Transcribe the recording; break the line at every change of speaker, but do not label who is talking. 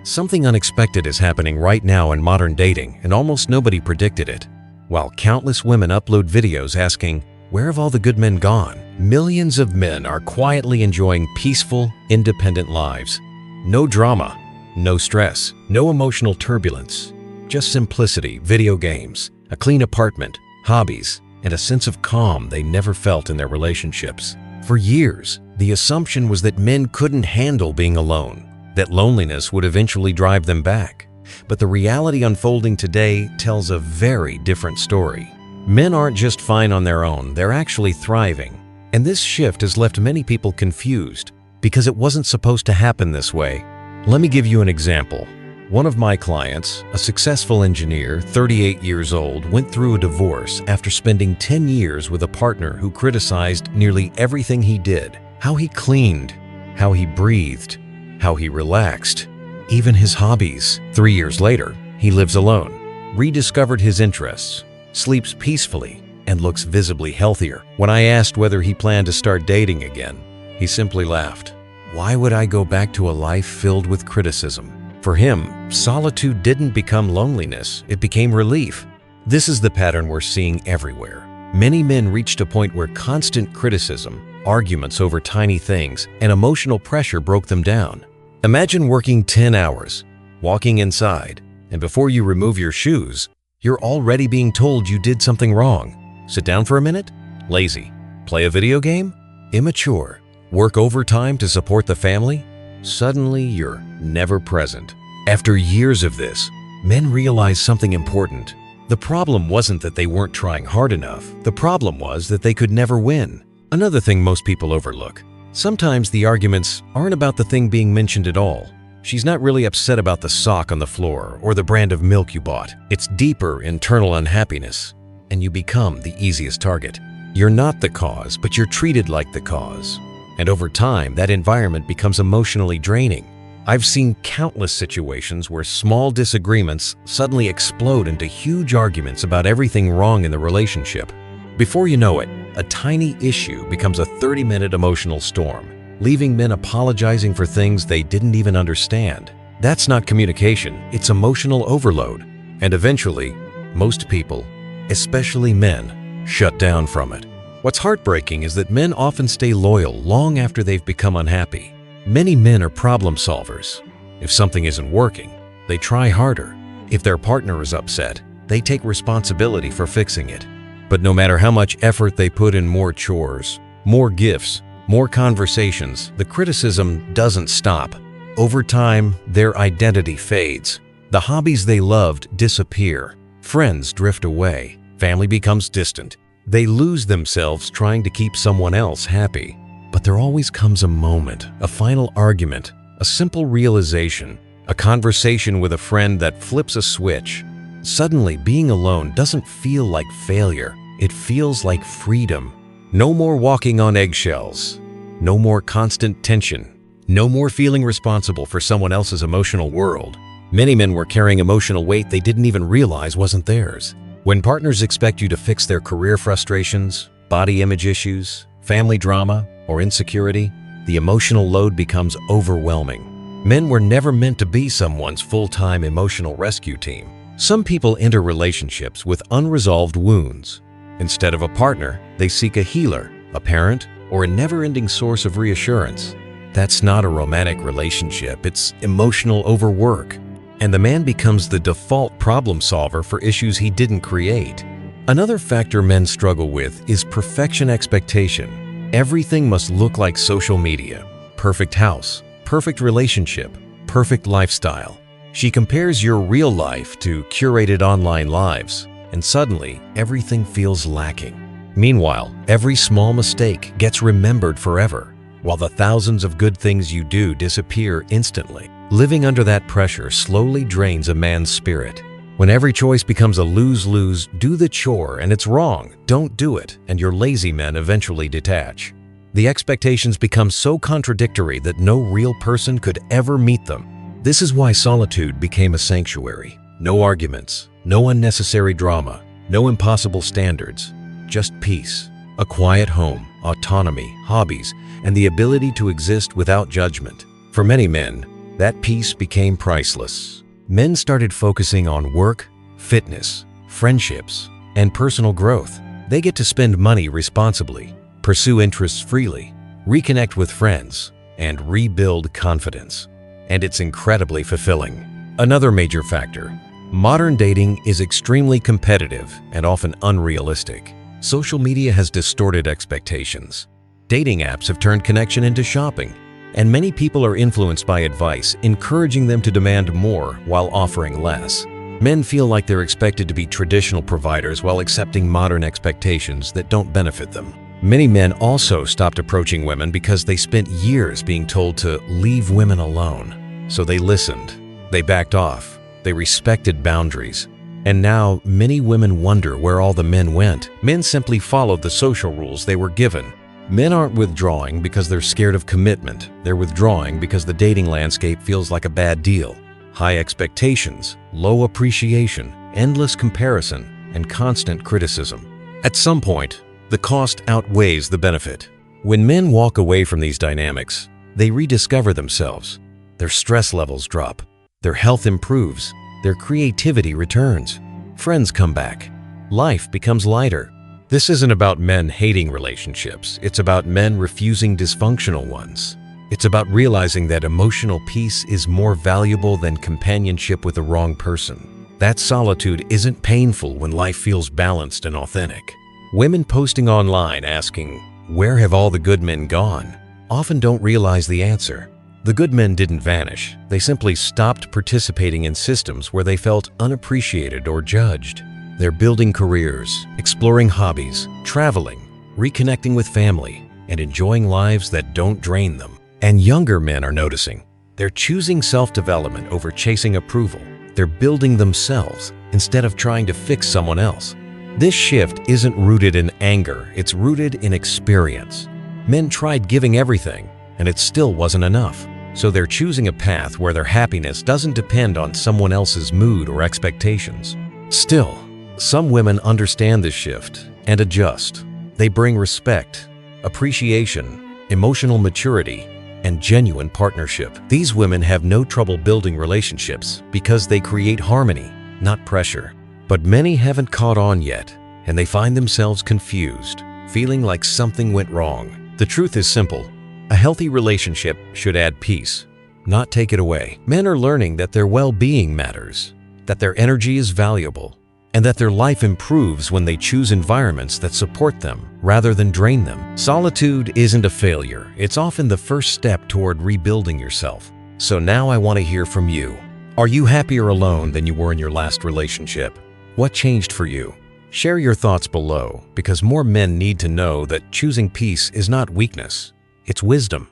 Something unexpected is happening right now in modern dating, and almost nobody predicted it. While countless women upload videos asking, "Where have all the good men gone?" millions of men are quietly enjoying peaceful, independent lives. No drama, no stress, no emotional turbulence, just simplicity, video games, a clean apartment, hobbies, and a sense of calm they never felt in their relationships. For years, the assumption was that men couldn't handle being alone, that loneliness would eventually drive them back. But the reality unfolding today tells a very different story. Men aren't just fine on their own, they're actually thriving. And this shift has left many people confused because it wasn't supposed to happen this way. Let me give you an example. One of my clients, a successful engineer, 38 years old, went through a divorce after spending 10 years with a partner who criticized nearly everything he did: how he cleaned, how he breathed, how he relaxed, even his hobbies. 3 years later, he lives alone, rediscovered his interests, sleeps peacefully, and looks visibly healthier. When I asked whether he planned to start dating again, he simply laughed. Why would I go back to a life filled with criticism? For him, solitude didn't become loneliness, it became relief. This is the pattern we're seeing everywhere. Many men reached a point where constant criticism, arguments over tiny things, and emotional pressure broke them down. Imagine working 10 hours, walking inside, and before you remove your shoes, you're already being told you did something wrong. Sit down for a minute? Lazy. Play a video game? Immature. Work overtime to support the family? Suddenly, you're never present. After years of this, men realize something important. The problem wasn't that they weren't trying hard enough. The problem was that they could never win. Another thing most people overlook. Sometimes the arguments aren't about the thing being mentioned at all. She's not really upset about the sock on the floor or the brand of milk you bought. It's deeper internal unhappiness, and you become the easiest target. You're not the cause, but you're treated like the cause. And over time, that environment becomes emotionally draining. I've seen countless situations where small disagreements suddenly explode into huge arguments about everything wrong in the relationship. Before you know it, a tiny issue becomes a 30-minute emotional storm, leaving men apologizing for things they didn't even understand. That's not communication, it's emotional overload. And eventually, most people, especially men, shut down from it. What's heartbreaking is that men often stay loyal long after they've become unhappy. Many men are problem solvers. If something isn't working, they try harder. If their partner is upset, they take responsibility for fixing it. But no matter how much effort they put in more chores, more gifts, more conversations, the criticism doesn't stop. Over time, their identity fades. The hobbies they loved disappear. Friends drift away. Family becomes distant. They lose themselves trying to keep someone else happy. But there always comes a moment, a final argument, a simple realization, a conversation with a friend that flips a switch. Suddenly, being alone doesn't feel like failure. It feels like freedom. No more walking on eggshells. No more constant tension. No more feeling responsible for someone else's emotional world. Many men were carrying emotional weight they didn't even realize wasn't theirs. When partners expect you to fix their career frustrations, body image issues, family drama, or insecurity, the emotional load becomes overwhelming. Men were never meant to be someone's full-time emotional rescue team. Some people enter relationships with unresolved wounds. Instead of a partner, they seek a healer, a parent, or a never-ending source of reassurance. That's not a romantic relationship, it's emotional overwork. And the man becomes the default problem solver for issues he didn't create. Another factor men struggle with is perfection expectation. Everything must look like social media. Perfect house, perfect relationship, perfect lifestyle. She compares your real life to curated online lives, and suddenly everything feels lacking. Meanwhile, every small mistake gets remembered forever, while the thousands of good things you do disappear instantly. Living under that pressure slowly drains a man's spirit. When every choice becomes a lose-lose, do the chore and it's wrong, don't do it, and your lazy men eventually detach. The expectations become so contradictory that no real person could ever meet them. This is why solitude became a sanctuary. No arguments, no unnecessary drama, no impossible standards, just peace. A quiet home, autonomy, hobbies, and the ability to exist without judgment. For many men, that peace became priceless. Men started focusing on work, fitness, friendships, and personal growth. They get to spend money responsibly, pursue interests freely, reconnect with friends, and rebuild confidence. And it's incredibly fulfilling. Another major factor: modern dating is extremely competitive and often unrealistic. Social media has distorted expectations. Dating apps have turned connection into shopping, and many people are influenced by advice encouraging them to demand more while offering less. Men feel like they're expected to be traditional providers while accepting modern expectations that don't benefit them. Many men also stopped approaching women because they spent years being told to leave women alone. So they listened, they backed off, they respected boundaries. And now many women wonder where all the men went. Men simply followed the social rules they were given. Men aren't withdrawing because they're scared of commitment. They're withdrawing because the dating landscape feels like a bad deal. High expectations, low appreciation, endless comparison, and constant criticism. At some point, the cost outweighs the benefit. When men walk away from these dynamics, they rediscover themselves. Their stress levels drop, their health improves, their creativity returns, friends come back, life becomes lighter. This isn't about men hating relationships, it's about men refusing dysfunctional ones. It's about realizing that emotional peace is more valuable than companionship with the wrong person. That solitude isn't painful when life feels balanced and authentic. Women posting online asking, "Where have all the good men gone?" often don't realize the answer. The good men didn't vanish. They simply stopped participating in systems where they felt unappreciated or judged. They're building careers, exploring hobbies, traveling, reconnecting with family, and enjoying lives that don't drain them. And younger men are noticing. They're choosing self-development over chasing approval. They're building themselves instead of trying to fix someone else. This shift isn't rooted in anger, it's rooted in experience. Men tried giving everything, and it still wasn't enough. So they're choosing a path where their happiness doesn't depend on someone else's mood or expectations. Still, some women understand this shift and adjust. They bring respect, appreciation, emotional maturity, and genuine partnership. These women have no trouble building relationships because they create harmony, not pressure. But many haven't caught on yet, and they find themselves confused, feeling like something went wrong. The truth is simple. A healthy relationship should add peace, not take it away. Men are learning that their well-being matters, that their energy is valuable, and that their life improves when they choose environments that support them rather than drain them. Solitude isn't a failure. It's often the first step toward rebuilding yourself. So now I want to hear from you. Are you happier alone than you were in your last relationship? What changed for you? Share your thoughts below, because more men need to know that choosing peace is not weakness, it's wisdom.